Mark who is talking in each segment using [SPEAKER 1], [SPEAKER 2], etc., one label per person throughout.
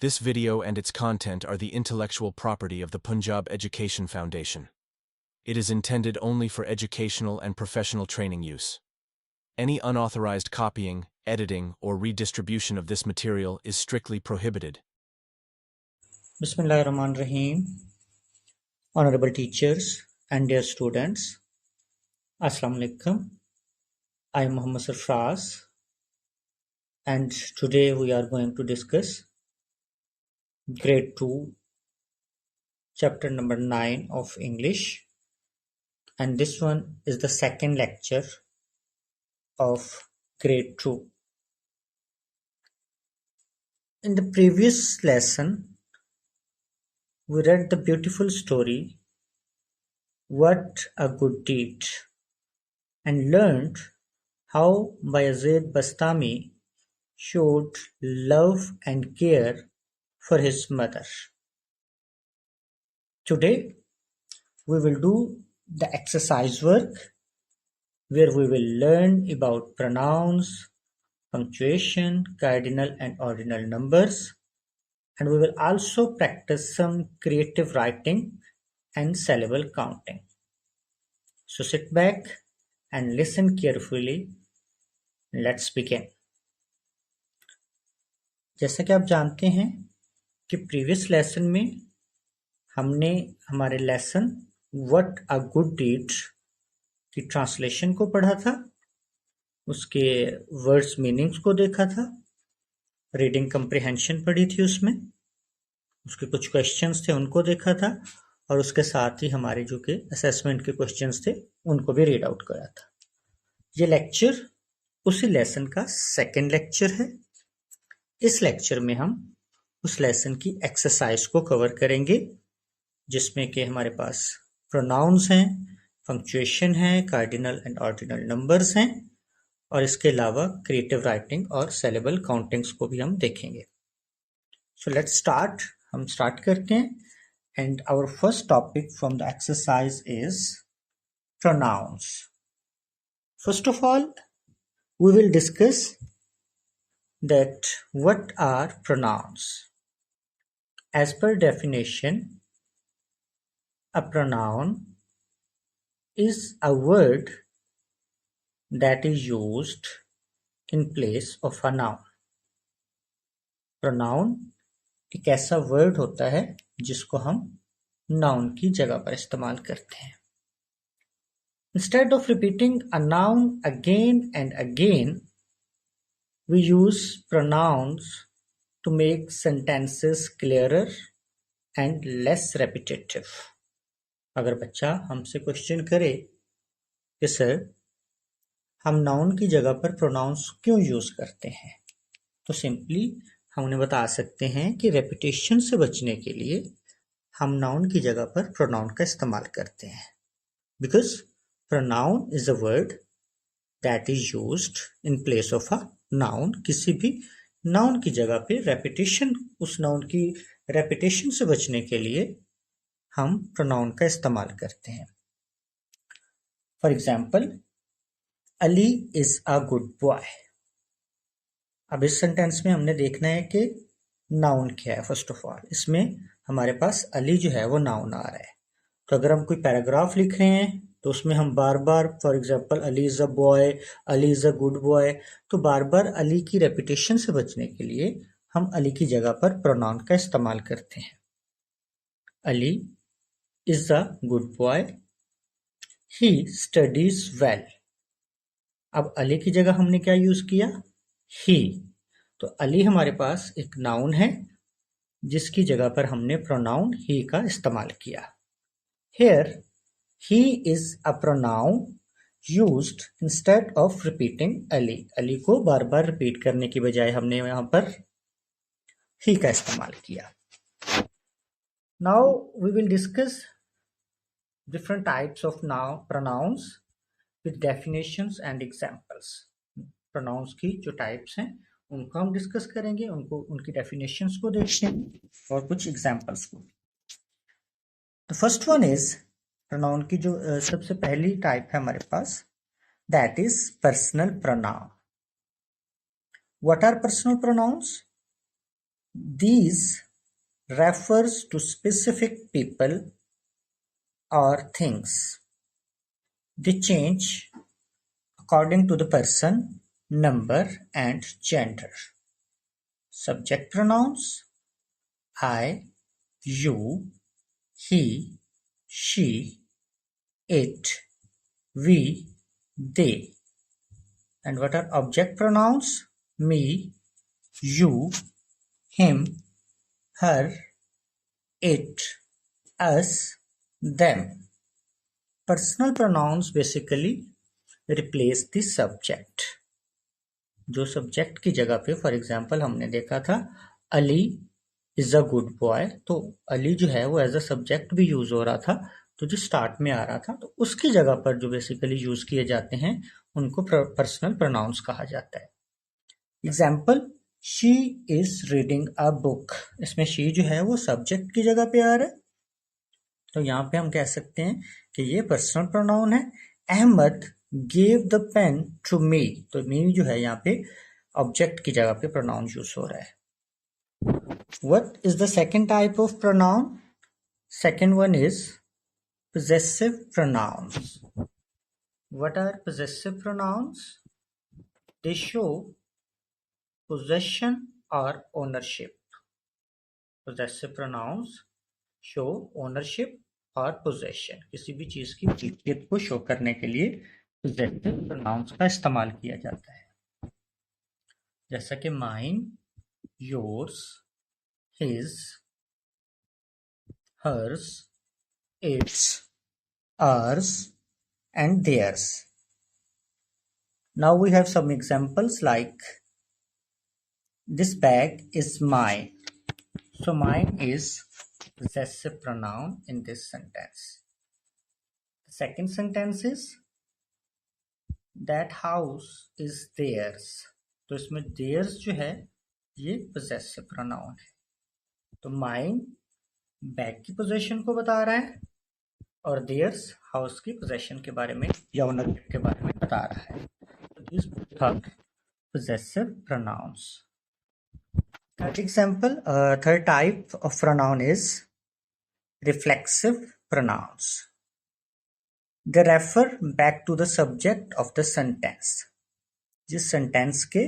[SPEAKER 1] This video and its content are the intellectual property of the Punjab Education Foundation. It is intended only for educational and professional training use. Any unauthorized copying, editing, or redistribution of this material is strictly prohibited.
[SPEAKER 2] Bismillahirrahmanirrahim. Honorable teachers and dear students, Assalamu alaikum. I am Muhammad Sarfraz, and today we are going to discuss grade 2 chapter number 9 of English, and this one is the second lecture of grade 2. In the previous lesson we read the beautiful story What a Good Deed, and learned how Bayazid Bastami showed love and care for his mother. Today we will do the exercise work where we will learn about pronouns, punctuation, cardinal and ordinal numbers, and we will also practice some creative writing and syllable counting. So sit back and listen carefully. Let's begin. जैसा कि आप जानते हैं कि previous lesson में हमने हमारे lesson what a good deed की ट्रांसलेशन को पढ़ा था, उसके वर्ड्स मीनिंग्स को देखा था, रीडिंग कंप्रिहेंशन पढ़ी थी, उसमें उसके कुछ क्वेश्चंस थे उनको देखा था, और उसके साथ ही हमारे जो कि असेसमेंट के क्वेश्चंस थे उनको भी रीड आउट करा था। ये लेक्चर उसी लेसन का सेकंड लेक्चर है। इस लेक्चर में हम उस लेसन की एक्सरसाइज को कवर करेंगे जिसमें कि हमारे पास प्रोनाउंस हैं, पंक्चुएशन है, कार्डिनल एंड ऑर्डिनल नंबर्स हैं, और इसके अलावा क्रिएटिव राइटिंग और सिलेबल काउंटिंग्स को भी हम देखेंगे। So let's start. हम स्टार्ट करते हैं, and our first topic from the exercise is pronouns. First of all we will discuss that what are pronouns. As per definition, a pronoun is a word that is used in place of a noun. Pronoun एक ऐसा word होता है जिसको हम noun की जगह पर इस्तेमाल करते हैं। Instead of repeating a noun again and again, we use pronouns to make sentences clearer and less repetitive. अगर बच्चा हमसे क्वेश्चन करे कि सर हम नाउन की जगह पर प्रोनाउंस क्यों यूज करते हैं, तो सिंपली हम उन्हें बता सकते हैं कि रेपिटेशन से बचने के लिए हम नाउन की जगह पर प्रोनाउन का इस्तेमाल करते हैं। Because pronoun is a word that is used in place of a noun. किसी भी नाउन की जगह पे रेपिटेशन, उस नाउन की रेपिटेशन से बचने के लिए हम प्रोनाउन का इस्तेमाल करते हैं। For example, Ali is a good boy. अब इस सेंटेंस में हमने देखना है कि नाउन क्या है। फर्स्ट ऑफ ऑल इसमें हमारे पास अली जो है वो नाउन आ रहा है। तो अगर हम कोई पैराग्राफ लिख रहे हैं तो उसमें हम बार बार, for example Ali is a boy, Ali is a good boy, तो बार बार अली की रेपिटेशन से बचने के लिए हम अली की जगह पर प्रोनाउन का इस्तेमाल करते हैं। Ali is a good boy, he studies well. अब अली की जगह हमने क्या यूज किया? ही। तो अली हमारे पास एक नाउन है जिसकी जगह पर हमने प्रोनाउन ही का इस्तेमाल किया। Here, he is a pronoun used instead of repeating Ali. Ali को बार बार रिपीट करने की बजाय हमने यहाँ पर he का इस्तेमाल किया। Now we will discuss different types of pronouns with definitions and examples. Pronouns की जो types हैं उनको हम डिस्कस करेंगे, उनकी definitions को देखेंगे और कुछ examples को। The first one is pronoun की जो सबसे पहली टाइप है हमारे पास, that is personal pronoun. What are personal pronouns? These refers to specific people or things. They change according to the person, number, and gender. Subject pronouns: I, you, he, she, it, we, they. And what are object pronouns? Me, you, him, her, it, us, them. Personal pronouns basically replace the subject. जो subject की जगह पे for example हमने देखा था Ali is a good boy, तो अली जो है वो एज अ सब्जेक्ट भी यूज हो रहा था, तो जो स्टार्ट में आ रहा था तो उसकी जगह पर जो बेसिकली यूज किए जाते हैं उनको पर्सनल प्रोनाउंस कहा जाता है। Example, she is reading a book, इसमें शी जो है वो सब्जेक्ट की जगह पे आ रहा है, तो यहाँ पे हम कह सकते हैं कि ये पर्सनल प्रोनाउन है। Ahmed gave the pen to me, तो मी जो है यहाँ पे ऑब्जेक्ट की जगह पे प्रोनाउन यूज हो रहा है। What is the second type of pronoun? Second one is possessive pronouns. What are possessive pronouns? They show possession or ownership. Possessive pronouns show ownership और possession, किसी भी चीज की मिल्कियत को शो करने के लिए possessive pronouns का इस्तेमाल किया जाता है, जैसा कि mine, yours, his, hers, its, ours, and theirs. Now we have some examples like this bag is mine. So mine is possessive pronoun in this sentence. The second sentence is that house is theirs. तो इसमें theirs जो है ये possessive pronoun है, तो mine bag की possession को बता रहा है और theirs हाउस की पोजेशन के बारे में या ओनरशिप के बारे में बता रहा है। तो these both are possessive pronouns. Third example, third type of pronoun is reflexive pronouns. They refer back to the subject of the sentence. जिस सेंटेंस के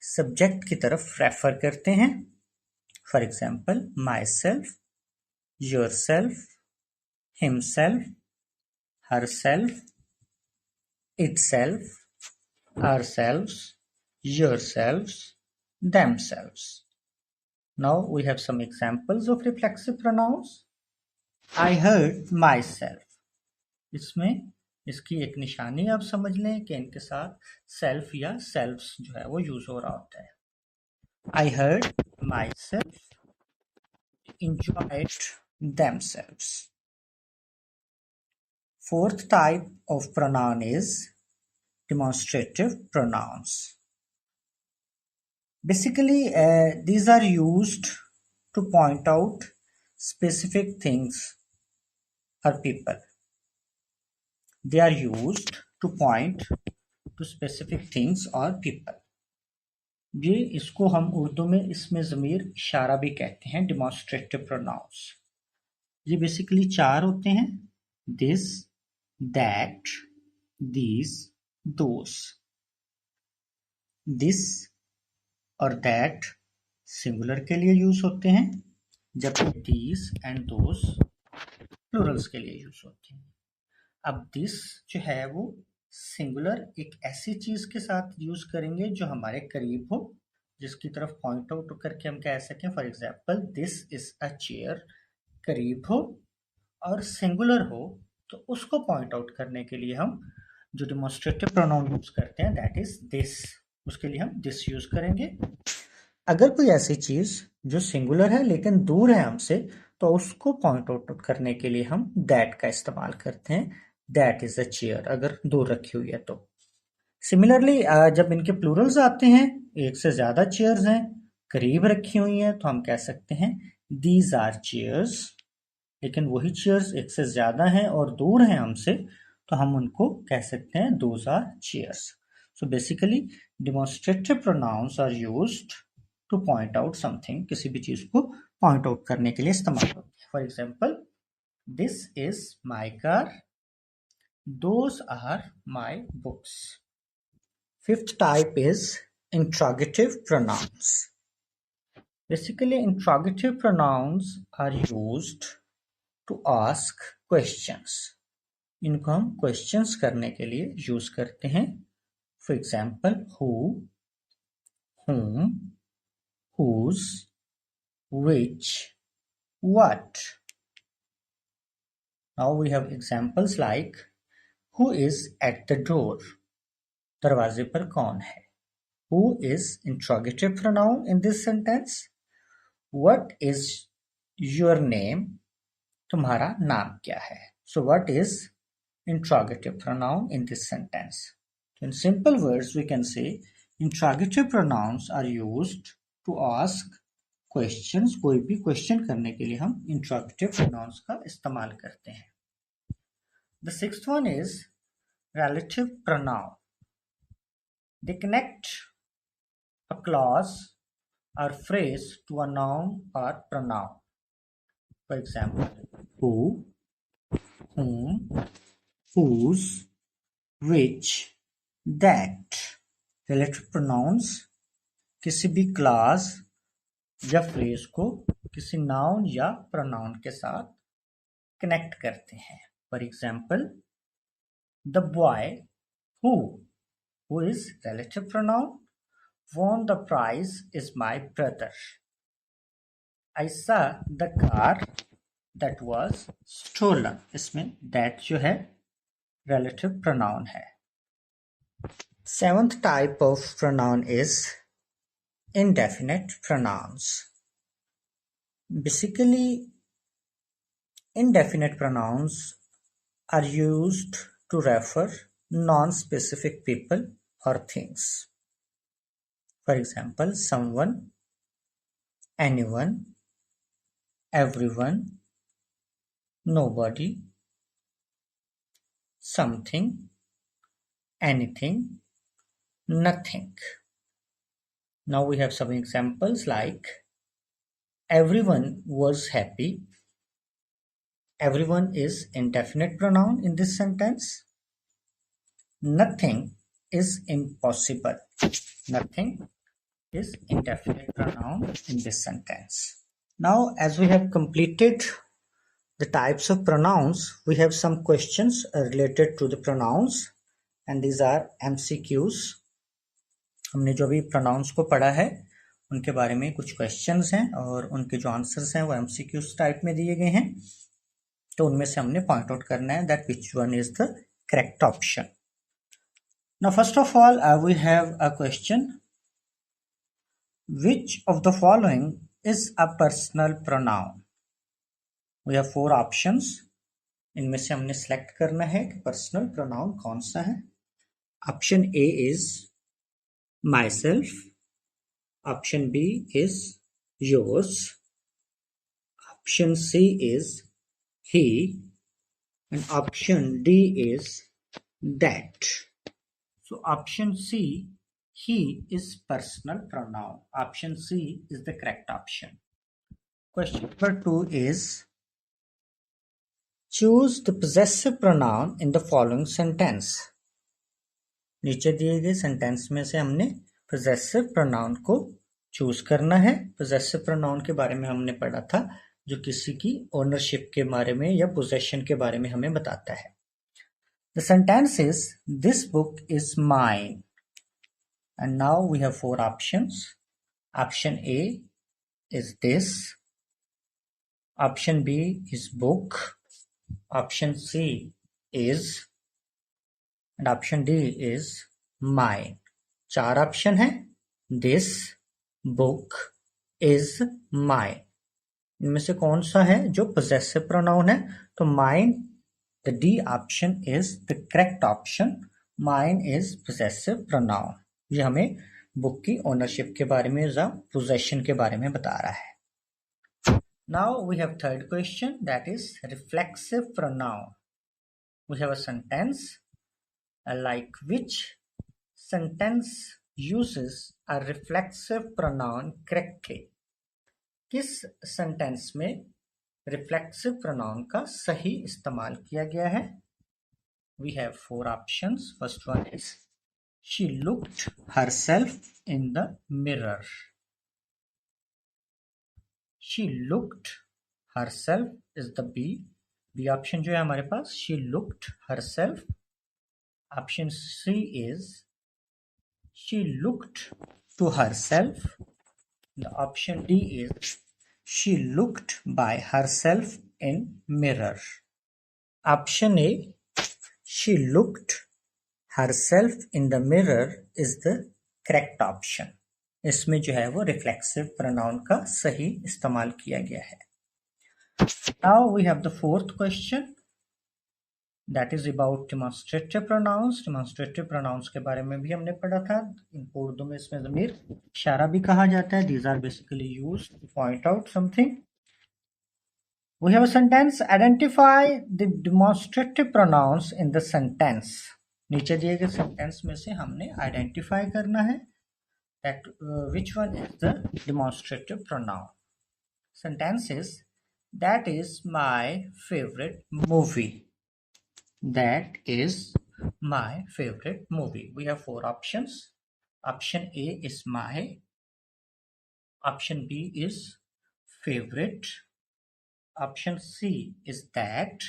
[SPEAKER 2] सब्जेक्ट की तरफ रेफर करते हैं, for example myself, yourself, himself, herself, itself, ourselves, yourselves, themselves. Now we have some examples of reflexive pronouns. I heard myself. इसमें इसकी एक निशानी आप समझ लें कि इनके साथ सेल्फ या सेल्फ्स जो है वो यूज हो रहा होता है। I heard myself enjoyed themselves. Fourth type of pronoun is demonstrative pronouns. Basically, these are used to point out specific things or people. They are used to point to specific things or people. ये इसको हम उर्दू में इसमें ज़मीर इशारा भी कहते हैं, demonstrative pronouns. ये बेसिकली चार होते हैं, this, that, these, those. This और that सिंगुलर के लिए यूज होते हैं, जबकि these and those प्लूरल्स के लिए यूज होते हैं। अब this जो है वो सिंगुलर एक ऐसी चीज के साथ यूज करेंगे जो हमारे करीब हो, जिसकी तरफ पॉइंट आउट करके हम कह सकें, for example this is a chair, करीब हो, और सिंगुलर हो तो उसको पॉइंट आउट करने के लिए हम जो डिमॉन्स्ट्रेटिव प्रोनाउन यूज करते हैं दैट इज दिस, उसके लिए हम दिस यूज करेंगे। अगर कोई ऐसी चीज जो सिंगुलर है लेकिन दूर है हमसे, तो उसको पॉइंट आउट करने के लिए हम दैट का इस्तेमाल करते हैं, दैट इज अ चेयर, अगर दूर रखी हुई है तो। सिमिलरली जब इनके प्लूरल्स आते हैं, एक से ज्यादा चेयर्स हैं, करीब रखी हुई हैं, तो हम कह सकते हैं दीज आर चेयर्स। लेकिन वही चेयर्स एक से ज्यादा हैं और दूर हैं हमसे, तो हम उनको कह सकते हैं those are chairs. So basically, demonstrative pronouns are used to point out something, किसी भी चीज को पॉइंट आउट करने के लिए इस्तेमाल होती है. For example, this is my car, those are my books. Fifth type is interrogative pronouns. Basically, interrogative pronouns are used to ask questions. इनको हम questions करने के लिए use करते हैं. For example, who, whom, whose, which, what. Now we have examples like who is at the door? दरवाजे पर कौन है? Who is interrogative pronoun in this sentence? What is your name? तुम्हारा नाम क्या है? So what is interrogative pronoun in this sentence? In simple words, we can say interrogative pronouns are used to ask questions. कोई भी question करने के लिए हम interrogative pronouns का इस्तेमाल करते हैं. The sixth one is relative pronoun. They connect a clause or phrase to a noun or pronoun. For example, who, whom, whose, which, that. Relative pronouns किसी भी क्लास या फ्रेज को किसी नाउन या प्रोनाउन के साथ कनेक्ट करते हैं. For example, the boy who is relative pronoun, won the prize is my brother. I saw the car that was stolen. इसमें that जो है relative pronoun है. Seventh type of pronoun is indefinite pronouns. Basically, indefinite pronouns are used to refer non-specific people or things. For example, someone, anyone, everyone, nobody, something, anything, nothing. Now we have some examples like everyone was happy. Everyone is indefinite pronoun in this sentence. Nothing is impossible. Nothing is indefinite pronoun in this sentence. Now, as we have completed the types of pronouns, we have some questions related to the pronouns, and these are MCQs. हमने जो भी pronouns को पढ़ा है उनके बारे में कुछ questions हैं और उनके जो answers हैं वो MCQs टाइप में दिए गए हैं. तो उनमें से हमने point out करना है that which one is the correct option. Now, first of all, we have a question. Which of the following is a personal pronoun? We have 4 options. इनमें से हमने select करना है कि personal pronoun कौन सा है. Option A is myself. Option B is yours. Option C is he. And option D is that. So option C, he, is personal pronoun. Option C is the correct option. Question number 2 is choose the possessive pronoun in the following sentence. नीचे दिए गए sentence में से हमने possessive pronoun को choose करना है. possessive pronoun के बारे में हमने पढ़ा था जो किसी की ओनरशिप के बारे में या पोजेशन के बारे में हमें बताता है. The sentence is this book is mine. And now we have 4 options. Option A is this. Option B is book. Option C is. And option D is mine. 4 option है. This book is mine. इनमें से कौन सा है जो possessive pronoun है? तो mine, the D option is the correct option. Mine is possessive pronoun. ये हमें बुक की ओनरशिप के बारे में या पोजेशन के बारे में बता रहा है. Now we have third question, that is reflexive pronoun. We have a sentence like which sentence uses a reflexive pronoun correctly? किस सेंटेंस में रिफ्लेक्सिव प्रोनाउन का सही इस्तेमाल किया गया है? We have 4 options. First one is she looked herself in the mirror. She looked herself is the B. B option जो है हमारे पास she looked herself. Option C is she looked to herself. The option D is she looked by herself in mirror. Option A she looked herself in the mirror is the correct option. इसमें जो है वो reflexive pronoun का सही इस्तेमाल किया गया है. Now we have the fourth question that is about demonstrative pronouns. Demonstrative pronouns के बारे में भी हमने पढ़ा था. इनको उर्दू में इसमें ज़मीर इशारा भी कहा जाता है. These are basically used to point out something. We have a sentence. Identify the demonstrative pronouns in the sentence. नीचे दिए गए सेंटेंस में से हमने आइडेंटिफाई करना है that which one is the demonstrative pronoun. Sentence is that is my favorite movie. That is my favorite movie. We have 4 options. Option A is my. Option B is favorite. Option C is that.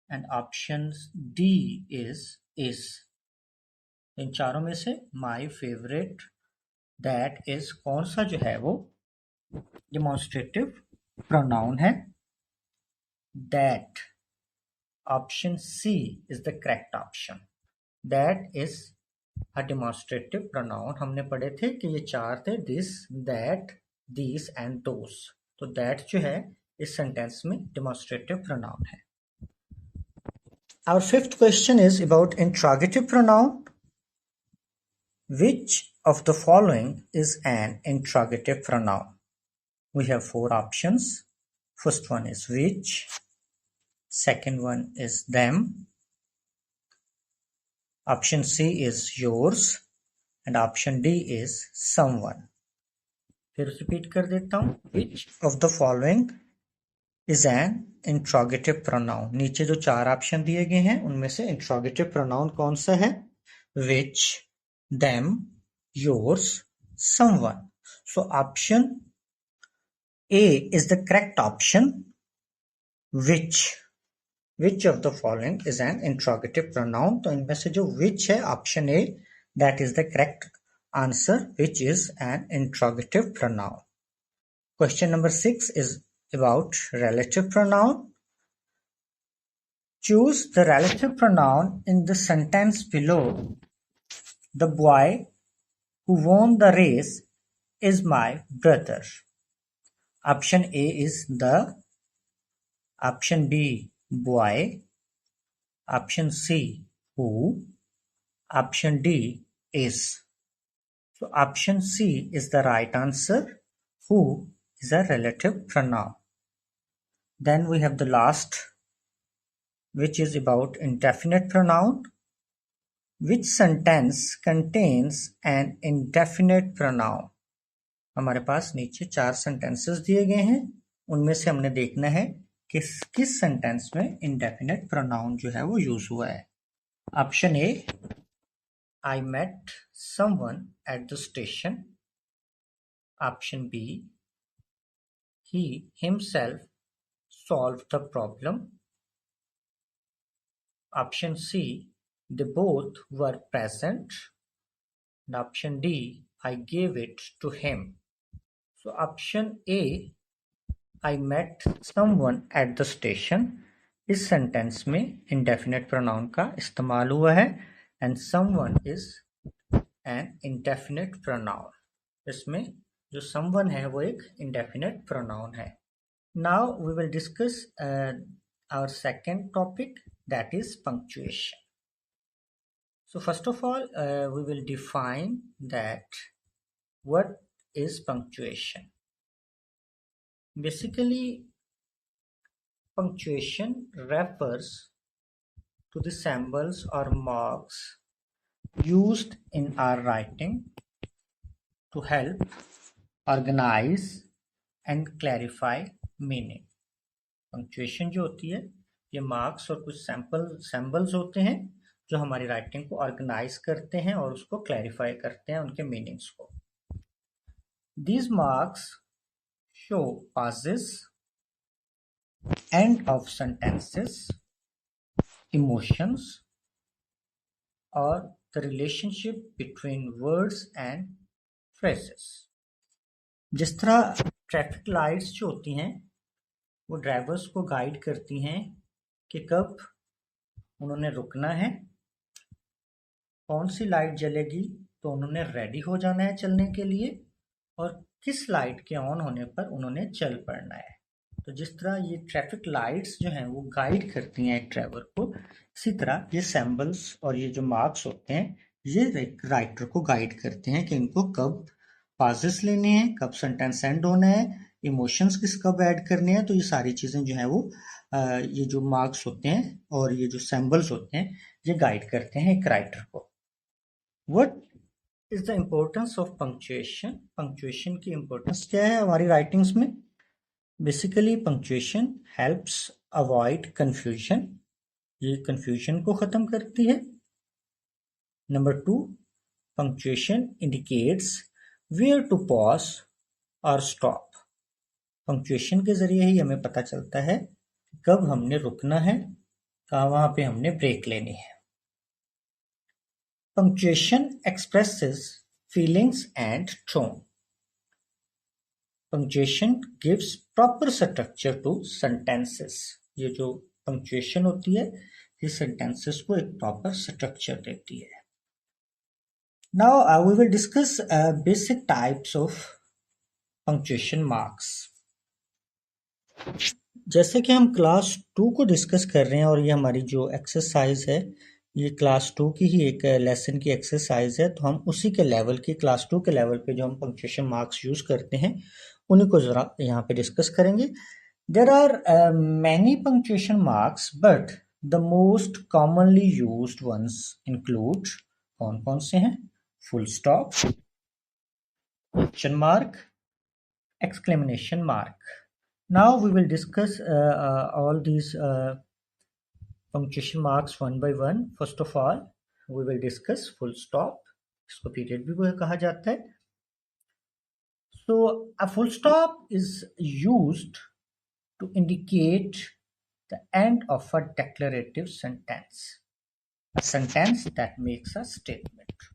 [SPEAKER 2] And option D is. इन चारों में से my favorite, that is कौन सा जो है वो demonstrative pronoun है? That. Option C is the correct option. That is a demonstrative pronoun. हमने पढ़े थे कि ये 4 थे this, that, these and those. तो that जो है इस sentence में demonstrative pronoun है. Our 5th question is about interrogative pronoun. Which of the following is an interrogative pronoun? We have 4 options. First one is which. Second one is them. Option C is yours. And option D is someone. फिर repeat कर देता हूँ. Which of the following is an interrogative pronoun? नीचे जो 4 option दिए गए हैं उनमें से interrogative pronoun कौन सा है? Which, them, yours, someone. So option A is the correct option. Which of the following is an interrogative pronoun? तो इनमें से जो which है option A, that is the correct answer, which is an interrogative pronoun. Question number 6 is about relative pronoun. Choose the relative pronoun in the sentence below. The boy who won the race is my brother. Option A is the. Option B, boy. Option C, who. Option D is. So option C is the right answer. Who is a relative pronoun. Then we have the last, which is about indefinite pronoun. Which sentence contains an indefinite pronoun? हमारे पास नीचे 4 sentences दिए गए हैं. उनमें से हमने देखना है कि किस sentence में indefinite pronoun जो है वो use हुआ है. Option A, I met someone at the station. Option B, he himself solved the problem. Option C, they both were present. And option D, I gave it to him. So option A, I met someone at the station. इस sentence में indefinite pronoun का इस्तेमाल हुआ है and someone is an indefinite pronoun. इसमें जो someone है वो एक indefinite pronoun है. Now we will discuss our second topic, that is punctuation. So first of all, we will define that what is punctuation. Basically, punctuation refers to the symbols or marks used in our writing to help organize and clarify meaning. Punctuation जो होती है ये marks और कुछ symbols होते हैं जो हमारी राइटिंग को ऑर्गेनाइज करते हैं और उसको क्लैरिफाई करते हैं उनके मीनिंग्स को. These marks show pauses, end of sentences, emotions, or the relationship between words and phrases. जिस तरह ट्रैफिक लाइट्स जो होती हैं वो ड्राइवर्स को गाइड करती हैं कि कब उन्होंने रुकना है, कौन सी लाइट जलेगी तो उन्होंने रेडी हो जाना है चलने के लिए, और किस लाइट के ऑन होने पर उन्होंने चल पड़ना है. तो जिस तरह ये ट्रैफिक लाइट्स जो हैं वो गाइड करती हैं एक ड्राइवर को, इसी तरह ये सैम्बल्स और ये जो मार्क्स होते हैं ये राइटर को गाइड करते हैं कि इनको कब पाजेस लेने हैं, कब सेंटेंस एंड होना है, इमोशंस किस कब ऐड करने हैं. तो ये सारी चीज़ें जो हैं वो ये जो मार्क्स होते हैं और ये जो सैम्बल्स होते हैं ये गाइड करते हैं एक राइटर को. What is the importance of punctuation? Punctuation की इम्पोर्टेंस क्या है हमारी राइटिंग्स में? Basically punctuation helps avoid confusion, ये कंफ्यूजन को ख़त्म करती है. Number 2, punctuation indicates where to pause और स्टॉप. पंक्चुएशन के ज़रिए ही हमें पता चलता है कब हमने रुकना है, कहाँ वहाँ पे हमने ब्रेक लेनी है. Punctuation expresses feelings and tone. Punctuation gives proper structure to sentences. ये जो punctuation होती है ये sentences को एक proper structure देती है. Now we will discuss basic types of punctuation marks. जैसे कि हम क्लास 2 को डिस्कस कर रहे हैं और ये हमारी जो एक्सरसाइज है ये क्लास 2 की ही एक लेसन की एक्सरसाइज है, तो हम उसी के लेवल की क्लास 2 के लेवल पे जो हम पंक्चुएशन मार्क्स यूज़ करते हैं उन्हीं को ज़रा यहाँ पे डिस्कस करेंगे. There are many punctuation marks but the most commonly used ones include, कौन कौन से हैं? Full stop, question mark, exclamation mark. Now we will discuss all these punctuation marks one by one. First of all, we will discuss full stop. इसको period भी कहा जाता है. So a full stop is used to indicate the end of a declarative sentence, a sentence that makes a statement.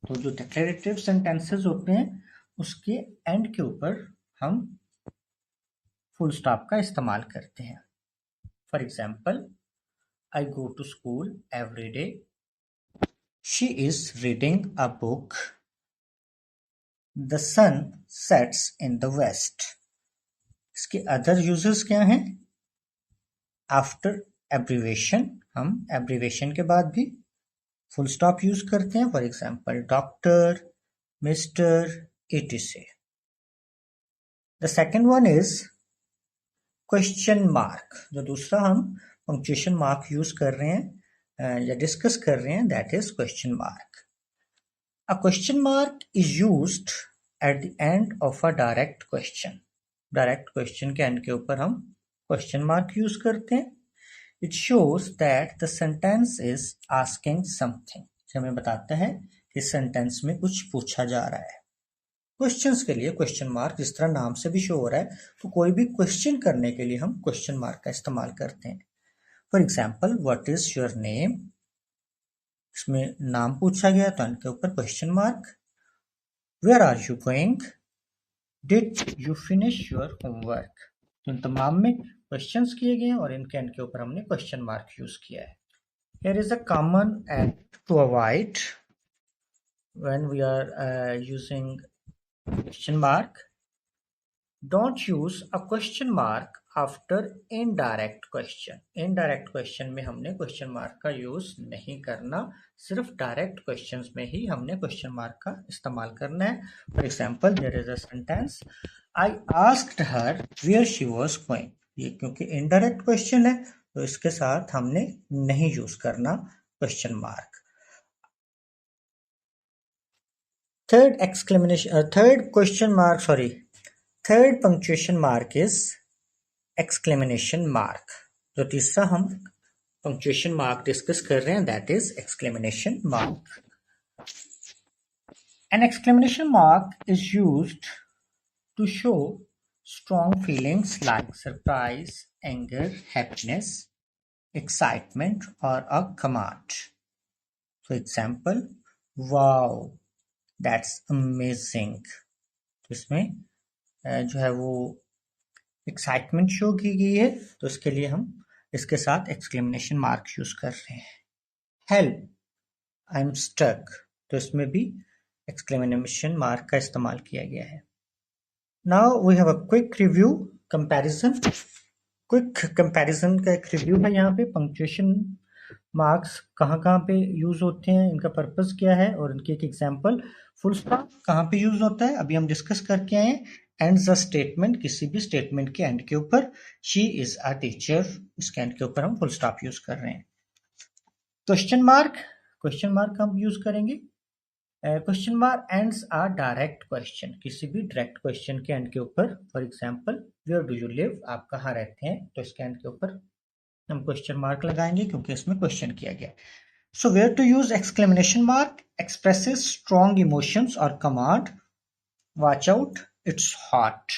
[SPEAKER 2] तो जो declarative sentences होते हैं उसके end के ऊपर हम full stop का इस्तेमाल करते हैं. For example, I go to school every day. She is reading a book. The sun sets in the west. इसके other uses क्या हैं? After abbreviation, हम abbreviation के बाद भी full stop use करते हैं. For example, doctor, Mr, etc. The second one is question mark. जो दूसरा हम पंक्चुएशन मार्क यूज कर रहे हैं या डिस्कस कर रहे हैं, that is question mark. A question mark is used at the end of a direct question. Direct question के एंड के ऊपर हम क्वेश्चन मार्क यूज करते हैं. It shows that the sentence is asking something. हमें बताता है कि सेंटेंस में कुछ पूछा जा रहा है. क्वेश्चंस के लिए क्वेश्चन मार्क जिस तरह नाम से भी शो हो रहा है, तो कोई भी क्वेश्चन करने के लिए हम क्वेश्चन मार्क का इस्तेमाल करते हैं. For example, what is your name? इसमें नाम पूछा गया तो इनके ऊपर question mark. Where are you going? Did you finish your homework? तो इन तमाम में क्वेश्चंस किए गए हैं और इनके एंड के ऊपर हमने क्वेश्चन मार्क यूज किया है. Here is a common end to avoid when we are using question mark. Don't use a question mark after indirect question. Indirect question में हमने question mark का use नहीं करना, सिर्फ direct questions में ही हमने question mark का इस्तेमाल करना है. For example, there is a sentence, I asked her where she was going. ये क्योंकि indirect question है तो इसके साथ हमने नहीं use करना question mark. Third punctuation mark is exclamation mark. जो तीसरा हम पंक्चुएशन मार्क डिस्कस कर रहे हैं that is exclamation mark. An exclamation mark is used to show strong feelings like surprise, anger, happiness, excitement, or a command. For example, wow, that's amazing. तो इसमें जो है वो एक्साइटमेंट शो की गई है, तो इसके लिए हम इसके साथ एक्सक्लेमेशन मार्क यूज कर रहे हैं। हेल्प, आई एम स्टक, तो इसमें भी एक्सक्लेमेशन मार्क का इस्तेमाल किया गया है। Now we have a quick review comparison. Quick comparison का एक रिव्यू है यहाँ पे। पंक्चुएशन मार्क्स कहाँ पे यूज होते हैं, इनका पर्पस क्या है और इनकी एक एग्जांपल। फुल स्टॉप कहाँ पे यूज होता है अभी हम डिस्कस करके आए। एंड द स्टेटमेंट, किसी भी स्टेटमेंट के एंड के ऊपर शी इज अ टीचर, इसके एंड के ऊपर हम फुल स्टॉप यूज कर रहे हैं। क्वेश्चन मार्क हम यूज करेंगे। Question mark ends are direct question, किसी भी डायरेक्ट क्वेश्चन के एंड के ऊपर। For example, where do you live, आप कहाँ रहते हैं, तो इसके एंड के ऊपर हम क्वेश्चन मार्क लगाएंगे क्योंकि इसमें क्वेश्चन किया गया। So where to use exclamation mark, expresses strong emotions और command, watch out it's hot.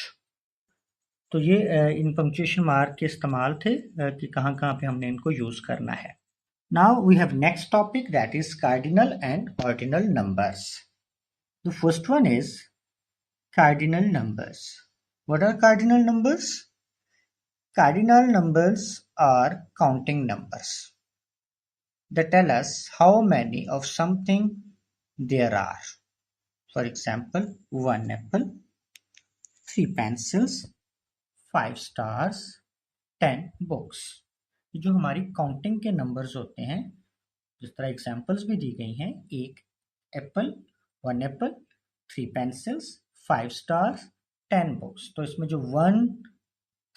[SPEAKER 2] तो ये इन पंक्चुएशन मार्क के इस्तेमाल थे कि कहाँ पे हमने इनको यूज करना है। Now we have next topic, that is cardinal and ordinal numbers. The first one is cardinal numbers. What are cardinal numbers? Cardinal numbers are counting numbers. They tell us how many of something there are. For example, 1 apple, 3 pencils, 5 stars, 10 books. जो हमारी counting के numbers होते हैं, जिस तरह examples भी दी गई हैं, 1 Apple, 1 Apple, 3 pencils, 5 stars, 10 books. तो इसमें जो 1,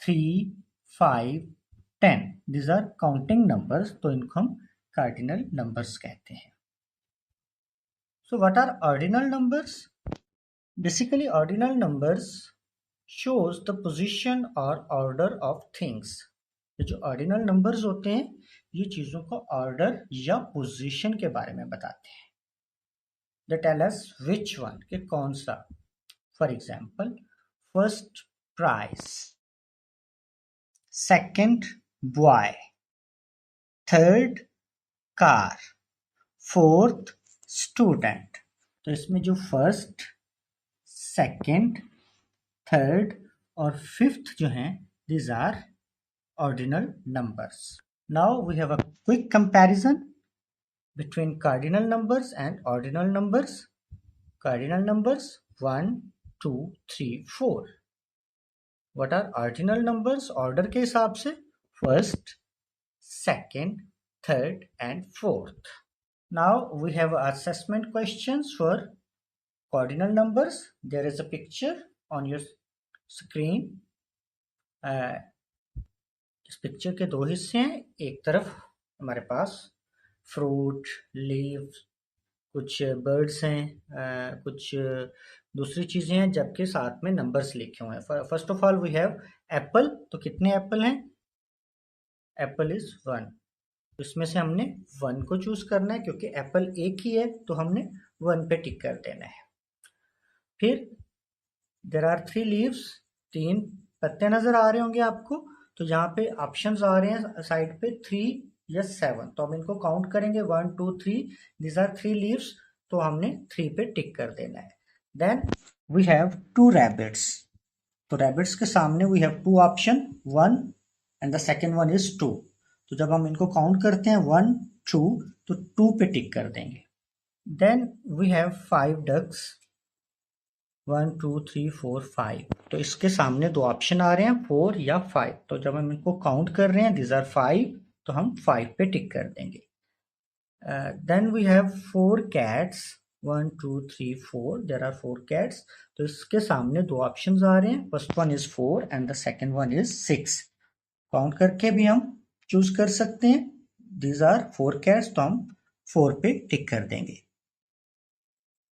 [SPEAKER 2] 3, 5, 10 these आर काउंटिंग नंबर्स, तो इनको हम कार्डिनल नंबर्स कहते हैं। So what are ordinal numbers? Basically ordinal numbers shows the position or order of things. ये जो ऑर्डिनल नंबर्स होते हैं ये चीजों को ऑर्डर या पोजीशन के बारे में बताते हैं। They tell us which one, कि कौन सा। For example, first prize, second boy, third car, fourth student. तो इसमें जो फर्स्ट, सेकंड, थर्ड और फिफ्थ जो हैं these are ordinal numbers. Now we have a quick comparison between cardinal numbers and ordinal numbers. Cardinal numbers 1, 2, 3, 4. What are ordinal numbers? Order के हिसाब से first, second, third and fourth. Now we have assessment questions for cardinal numbers. There is a picture on your screen. इस picture के दो हिस्से हैं। एक तरफ हमारे पास फ्रूट, लीव्स, कुछ बर्ड्स हैं, कुछ दूसरी चीजें हैं, जबकि साथ में नंबर्स लिखे हुए हैं। First of all we have apple. तो कितने एप्पल हैं? Apple is 1। इसमें से हमने 1 को चूज करना है क्योंकि एप्पल एक ही है, तो हमने 1 पे टिक कर देना है। फिर देयर आर 3 लीव्स, 3 पत्ते नजर आ रहे होंगे आपको। तो यहाँ पे ऑप्शंस आ रहे हैं साइड पे 3 या 7, तो हम इनको काउंट करेंगे 1, 2, 3। दीज आर 3 लीव्स, तो हमने 3 पे टिक कर देना है। Then we have 2 rabbits. तो रैबिट्स के सामने we have 2 option, 1 and the second one is 2। तो जब हम इनको काउंट करते हैं 1, 2, तो 2 पे टिक कर देंगे। Then we have 5 ducks, 1, 2, 3, 4, 5। तो इसके सामने 2 ऑप्शन आ रहे हैं, 4 या 5। तो जब हम इनको काउंट कर रहे हैं दीज आर 5, तो हम 5 पे टिक कर देंगे। Then we have 4 cats, 1, 2, 3, 4। There are 4 cats. तो इसके सामने 2 ऑप्शंस आ रहे हैं, first one is 4 and the second one is 6। Count करके भी हम चूज कर सकते हैं। दीज आर 4 कैट्स, तो हम 4 पे टिक कर देंगे।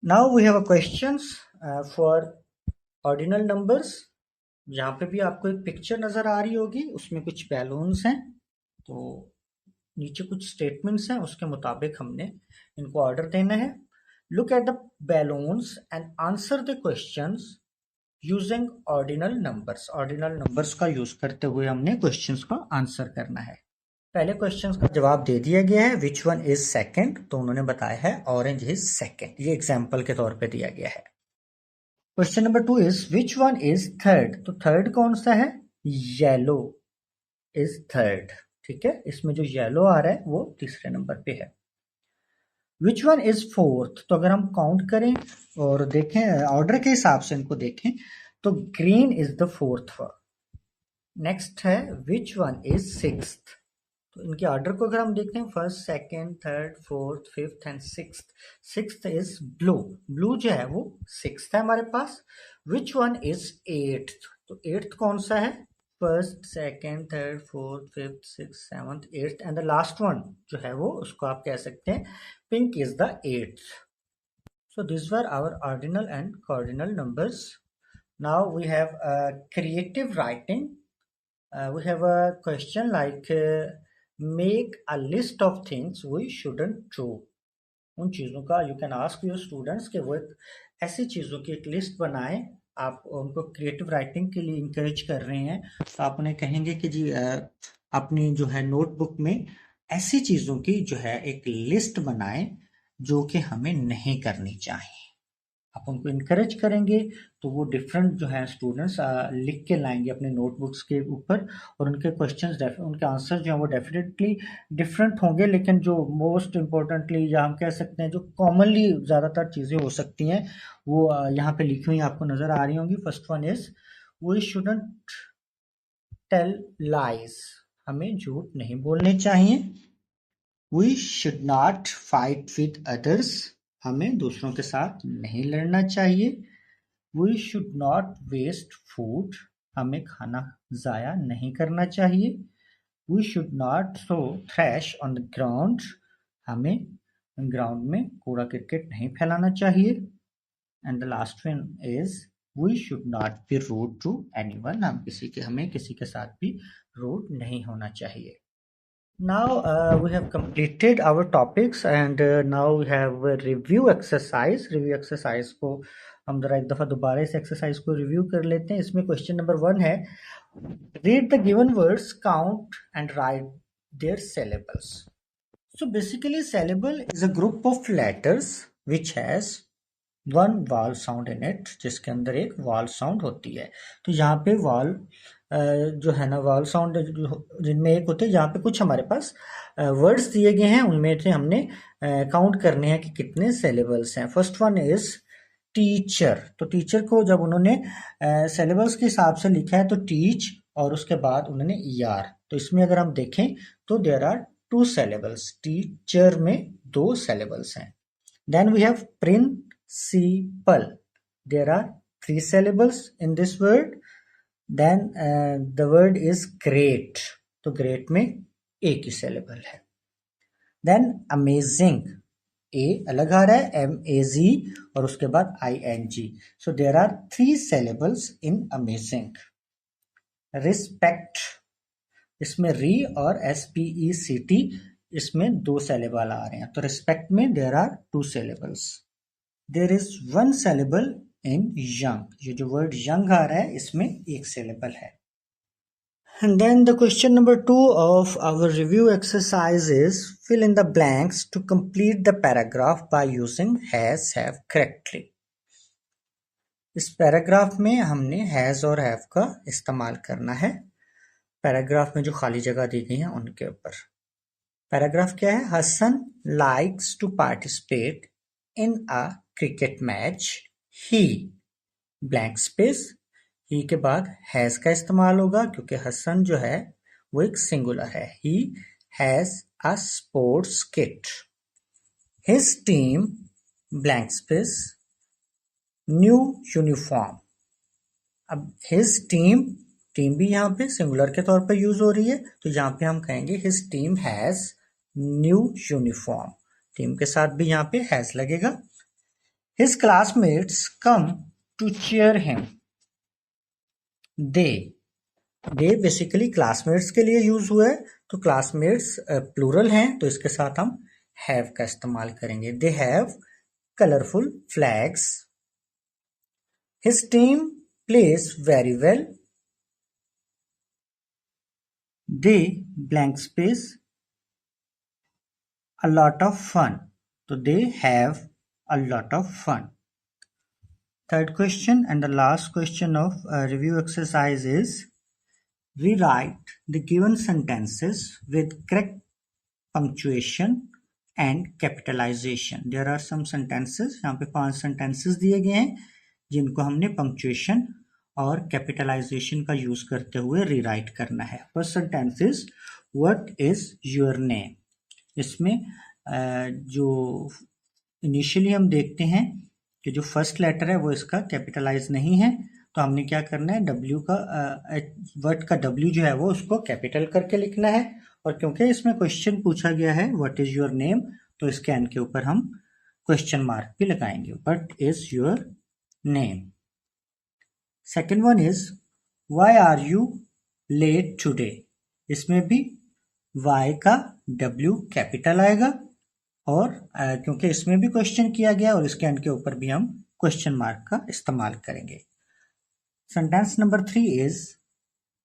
[SPEAKER 2] Now we have a questions for ordinal numbers. यहाँ पे भी आपको एक पिक्चर नजर आ रही होगी, उसमें कुछ बैलून्स हैं, तो नीचे कुछ स्टेटमेंट्स हैं, उसके मुताबिक हमने इनको ऑर्डर देना है। Look at the balloons and answer the questions using ordinal numbers. Ordinal numbers का यूज करते हुए हमने क्वेश्चंस का आंसर करना है। पहले क्वेश्चंस का जवाब दे दिया गया है, विच वन इज सेकंड, तो उन्होंने बताया है ऑरेंज इज सेकंड, ये एग्जांपल के तौर पे दिया गया है। Question number 2 is which one is third, तो थर्ड कौन सा है, येलो इज थर्ड, ठीक है, इसमें जो येलो आ रहा है वो तीसरे नंबर पे है। विच वन इज फोर्थ, तो अगर हम काउंट करें और देखें ऑर्डर के हिसाब से इनको देखें तो green is the fourth one. Next है विच वन इज सिक्स्थ, तो इनके ऑर्डर को अगर हम देखते हैं first second third fourth fifth and sixth, sixth is blue, blue जो है वो सिक्स्थ है हमारे पास। विच वन इज एट्थ, तो एट्थ कौन सा है, first second third fourth fifth six seventh eighth and the last one जो है वो उसको आप कह सकते हैं pink is the eighth. So these were our ordinal and cardinal numbers. Now we have creative writing. We have a question like make a list of things we shouldn't do. उन चीज़ों का you can ask your students कि वो एक ऐसी चीज़ों की एक लिस्ट बनाएं। आप उनको क्रिएटिव राइटिंग के लिए इंकरेज कर रहे हैं, तो आप उन्हें कहेंगे कि जी अपनी जो है नोटबुक में ऐसी चीज़ों की जो है एक लिस्ट बनाएं जो कि हमें नहीं करनी चाहिए। आप उनको इनकरेज करेंगे तो वो डिफरेंट जो है स्टूडेंट्स लिख के लाएंगे अपने नोटबुक्स के ऊपर, और उनके क्वेश्चंस उनके आंसर जो है वो डेफिनेटली डिफरेंट होंगे, लेकिन जो मोस्ट इम्पोर्टेंटली या हम कह सकते हैं जो कॉमनली ज़्यादातर चीज़ें हो सकती हैं वो यहाँ पे लिखी हुई आपको नज़र आ रही होंगी। First one is we shouldn't tell lies, हमें झूठ नहीं बोलने चाहिए। We should not fight with others, हमें दूसरों के साथ नहीं लड़ना चाहिए। We should not waste food, हमें खाना ज़ाया नहीं करना चाहिए। We should not throw trash on the ground, हमें ग्राउंड में कूड़ा क्रिकेट नहीं फैलाना चाहिए। And the last one is we should not be rude to anyone, हमें किसी के साथ भी रूड नहीं होना चाहिए। Now we have completed our topics and now we have a review exercise. Review exercise को हम जरा एक दफ़ा दोबारा इस एक्सरसाइज को रिव्यू कर लेते हैं। इसमें क्वेश्चन नंबर 1 है read the given words, count and write their syllables. So basically syllable is a group of letters which has one वाल साउंड इन इट, जिसके अंदर एक वाल साउंड होती है। तो यहाँ पे वाल जो है ना वाल साउंड जिनमें एक होते हैं, यहाँ पे कुछ हमारे पास वर्ड्स दिए गए हैं, उनमें से हमने काउंट करने हैं कि कितने सिलेबल्स हैं। फर्स्ट वन इज टीचर, तो टीचर को जब उन्होंने सिलेबल्स के हिसाब से लिखा है तो टीच और उसके बाद उन्होंने ईआर, तो इसमें अगर हम देखें तो देयर आर 2 सिलेबल्स, टीचर में 2 सिलेबल्स हैं। Then we have principal, there are 3 syllables in this word. Then the word is great, तो great में एक ही syllable है। Then amazing, a अलग आ रहा है MAZ और उसके बाद ING, so there are 3 syllables in amazing। respect, इसमें re और SPECT, इसमें 2 syllable आ रहे हैं, तो respect में there are 2 syllables। There is 1 syllable in young, ये जो word young आ रहा है इसमें एक syllable है। And then the question number 2 of our review exercise is fill in the blanks to complete the paragraph by using has, have correctly। इस paragraph में हमने has और have का इस्तेमाल करना है, पैराग्राफ में जो खाली जगह दी गई है उनके ऊपर। पैराग्राफ क्या है, Hasan likes to participate in a cricket match, he blank space, he के बाद has का इस्तेमाल होगा क्योंकि हसन जो है वो एक सिंगुलर है। he has a sports kit, his team blank space new uniform। अब his team, टीम भी यहाँ पे सिंगुलर के तौर पर यूज हो रही है, तो यहाँ पे हम कहेंगे his team has new uniform, team के साथ भी यहाँ पे has लगेगा। His classmates come to cheer him. They basically classmates के लिए यूज हुआ है, तो क्लासमेट्स प्लूरल हैं, तो इसके साथ हम हैव का इस्तेमाल करेंगे. They have colourful flags. His team plays very well. They blank space a lot of fun. So they have a lot of fun. Third question and the last question of review exercise is rewrite the given sentences with correct punctuation and capitalization. There are some sentences, यहाँ पे 5 sentences दिए गए हैं जिनको हमने punctuation और capitalization का use करते हुए rewrite करना है. First sentence is what is your name? इसमें जो इनिशियली हम देखते हैं कि जो फर्स्ट लेटर है वो इसका कैपिटलाइज नहीं है, तो हमने क्या करना है, W का वर्ड का W जो है वो उसको कैपिटल करके लिखना है. और क्योंकि इसमें क्वेश्चन पूछा गया है व्हाट इज योर नेम, तो इसके एंड के ऊपर हम क्वेश्चन मार्क भी लगाएंगे. What is your name. Second one is why are you late today. इसमें भी Y का W कैपिटल आएगा, और क्योंकि इसमें भी क्वेश्चन किया गया और इसके एंड के ऊपर भी हम क्वेश्चन मार्क का इस्तेमाल करेंगे. Sentence number 3 is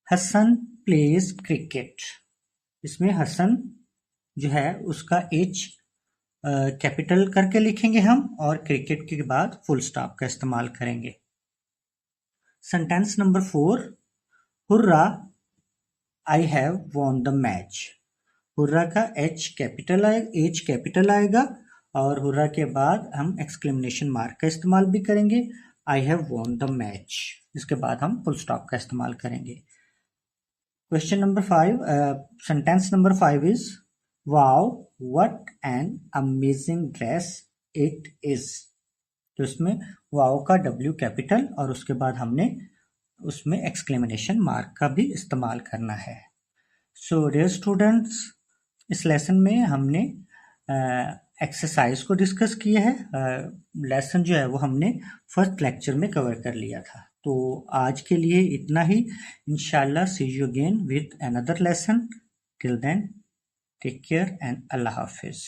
[SPEAKER 2] Hasan plays cricket. इसमें हसन जो है उसका H कैपिटल करके लिखेंगे हम, और क्रिकेट के बाद फुल स्टॉप का इस्तेमाल करेंगे. Sentence number 4 hurrah I have won the match. Hurrah का H कैपिटल आएगा, और हुर्रा के बाद हम एक्सक्लेमेशन मार्क का इस्तेमाल भी करेंगे. I have won the match. इसके बाद हम फुल स्टॉप का इस्तेमाल करेंगे. Question number 5, sentence number 5 is wow what an amazing dress it is. तो इसमें वाओ का W कैपिटल, और उसके बाद हमने उसमें एक्सक्लेमेशन मार्क का भी इस्तेमाल करना है. सो डियर स्टूडेंट्स, इस लेसन में हमने एक्सरसाइज को डिस्कस किया है. लेसन जो है वो हमने फर्स्ट लेक्चर में कवर कर लिया था. तो आज के लिए इतना ही. इंशाल्लाह see you again with another lesson. Till then take care and Allah Hafiz.